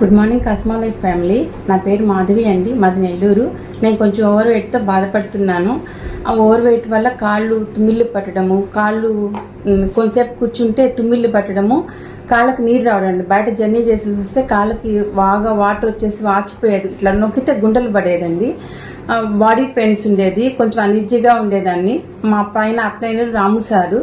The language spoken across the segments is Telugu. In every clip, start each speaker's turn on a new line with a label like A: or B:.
A: Good morning Cosma life family. నా పేరు మాధవి అండి, మాది నెల్లూరు. నేను కొంచెం ఓవర్ వెయిట్తో బాధపడుతున్నాను. ఆ ఓవర్ వెయిట్ వల్ల కాళ్ళు తుమ్మిళ్ళు పట్టడము, కాళ్ళు కొంతసేపు కూర్చుంటే తుమ్మిళ్ళు పట్టడము, కాళ్ళకి నీరు రావడం. బయట జర్నీ చేసి వస్తే కాళ్ళకి బాగా వాటర్ వచ్చేసి వాచిపోయేది, ఇట్లా నొక్కితే గుంటలు పడేదండి. బాడీ పెయిన్స్ ఉండేది, కొంచెం అన్ఈజీగా ఉండేదాన్ని. మా పైన అప్లైనర్ రాము సార్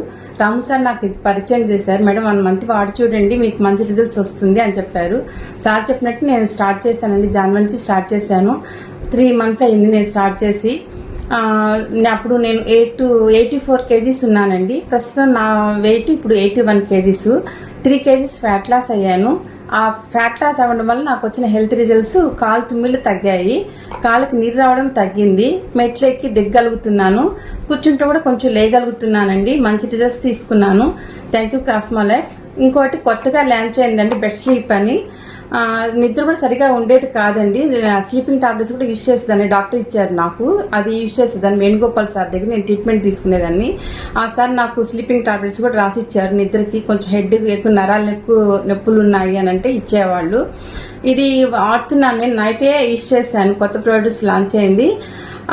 A: నాకు ఇది పరిచయం చేశారు. మేడం 1 మంత్ వాడి చూడండి, మీకు మంచి రిజల్ట్స్ వస్తుంది అని చెప్పారు. సార్ చెప్పినట్టు నేను స్టార్ట్ చేశానండి. జనవరి నుంచి స్టార్ట్ చేశాను. 3 మంత్స్ అయింది నేను స్టార్ట్ చేసి. అప్పుడు నేను 84 kgs ఉన్నానండి. ప్రస్తుతం నా వెయిట్ ఇప్పుడు 81 kgs. 3 kgs ఫ్యాట్ లాస్ అయ్యాను. ఆ ఫ్యాట్ లాస్ అవ్వడం వల్ల నాకు వచ్చిన హెల్త్ రిజల్ట్స్, కాలు తుమ్మిళ్ళు తగ్గాయి, కాళ్ళకి నీరు రావడం తగ్గింది, మెట్లు ఎక్కి దిగ్గలుగుతున్నాను, కూర్చుంటే కూడా కొంచెం లేగలుగుతున్నానండి. మంచి రిజల్ట్స్ తీసుకున్నాను. Thank you Cosma life. ఇంకోటి కొత్తగా లాంచ్ అయిందండి బెడ్ స్లీప్ అని. నిద్ర కూడా సరిగా ఉండేది కాదండి. స్లీపింగ్ టాబ్లెట్స్ కూడా యూజ్ చేసేదాన్ని, డాక్టర్ ఇచ్చారు నాకు. అది యూజ్ చేసేదాన్ని వేణుగోపాల్ సార్ దగ్గర నేను ట్రీట్మెంట్ తీసుకునేదాన్ని. ఆ సార్ నాకు స్లీపింగ్ టాబ్లెట్స్ కూడా రాసి ఇచ్చారు. నిద్రకి కొంచెం హెడ్ ఎక్కువ, నరాలు ఎక్కువ నొప్పులు ఉన్నాయి అని అంటే ఇచ్చేవాళ్ళు. ఇది వాడుతున్నాను నేను. నైటే యూజ్ చేశాను. కొత్త ప్రోడక్ట్స్ లాంచ్ అయింది.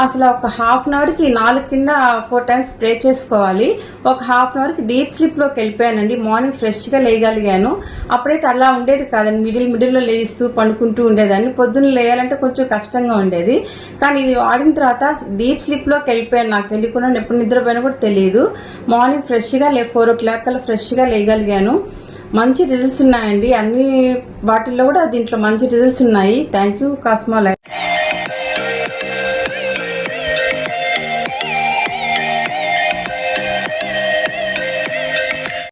A: అసలు ఒక హాఫ్ అన్ అవర్కి 4 కింద 4 టైమ్స్ స్ప్రే చేసుకోవాలి. ఒక హాఫ్ అన్ అవర్కి డీప్ స్లీప్లోకి వెళ్ళిపోయానండి. మార్నింగ్ ఫ్రెష్గా లేయగలిగాను. అప్పుడైతే అలా ఉండేది కాదండి, మిడిల్లో లేస్తూ పండుకుంటూ ఉండేదాన్ని. పొద్దున్న లేయాలంటే కొంచెం కష్టంగా ఉండేది. కానీ ఇది వాడిన తర్వాత డీప్ స్లీప్లోకి వెళ్ళిపోయాను. నాకు తెలియకుండా ఎప్పుడు నిద్రపోయినా కూడా తెలియదు. మార్నింగ్ ఫ్రెష్గా 4 o'clock కల్లా ఫ్రెష్గా లేయగలిగాను. మంచి రిజల్ట్స్ ఉన్నాయండి. అన్ని వాటిల్లో కూడా దీంట్లో మంచి రిజల్ట్స్ ఉన్నాయి. Thank you Cosma life.